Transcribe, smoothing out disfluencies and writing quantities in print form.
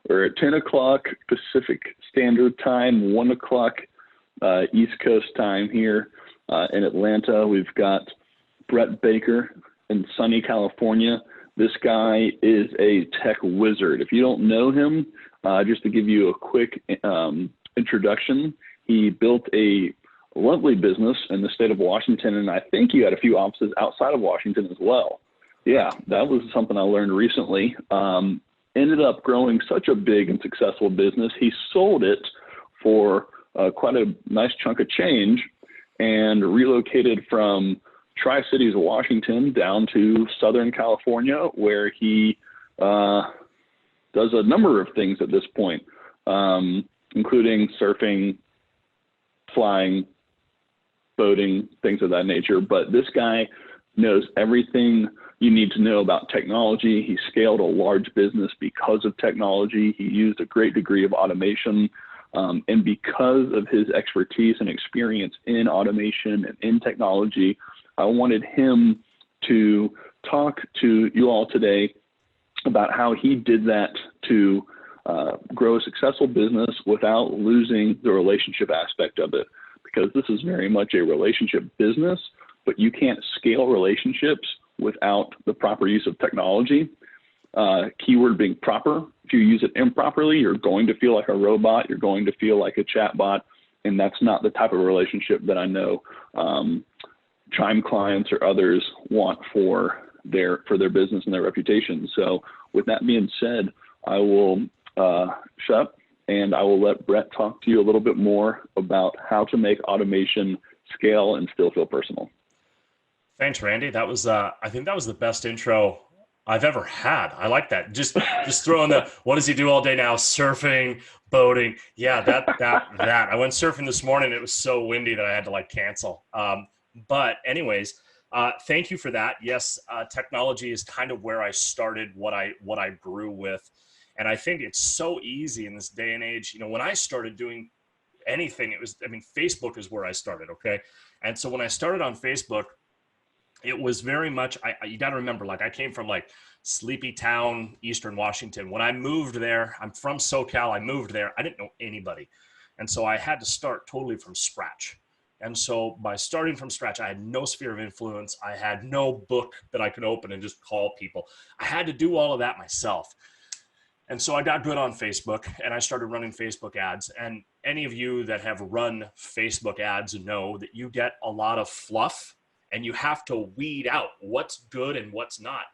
we're at 10 o'clock Pacific Standard Time, 1 o'clock East Coast time here in Atlanta. We've got Brett Baker in sunny California. This guy is a tech wizard. If you don't know him, just to give you a quick introduction, he built a lovely business in the state of Washington, and I think he had a few offices outside of Washington as well. Yeah, that was something I learned recently. Ended up growing such a big and successful business. He sold it for quite a nice chunk of change and relocated from Tri-Cities, Washington, down to Southern California, where he does a number of things at this point, including surfing, flying, boating, things of that nature. But this guy knows everything you need to know about technology. He scaled a large business because of technology. He used a great degree of automation. And because of his expertise and experience in automation and in technology, I wanted him to talk to you all today about how he did that to grow a successful business without losing the relationship aspect of it, because this is very much a relationship business, but you can't scale relationships without the proper use of technology. Keyword being proper. If you use it improperly, you're going to feel like a robot. You're going to feel like a chatbot, and that's not the type of relationship that I know Chime clients or others want for their business and their reputation. So with that being said, I will shut up and I will let Brett talk to you a little bit more about how to make automation scale and still feel personal. Thanks, Randy. That was, I think that was the best intro I've ever had. I like that. Just throwing the, what does he do all day now? Surfing, boating. Yeah, that. I went surfing this morning. It was so windy that I had to cancel. But anyways, thank you for that. Yes, technology is kind of where I started, what I grew with. And I think it's so easy in this day and age. When I started doing anything, Facebook is where I started. Okay. And so when I started on Facebook, it was very much, you got to remember, I came from sleepy town, Eastern Washington. When I moved there, I'm from SoCal. I moved there. I didn't know anybody. And so I had to start totally from scratch. And so by starting from scratch, I had no sphere of influence. I had no book that I could open and just call people. I had to do all of that myself. And so I got good on Facebook and I started running Facebook ads. And any of you that have run Facebook ads know that you get a lot of fluff and you have to weed out what's good and what's not.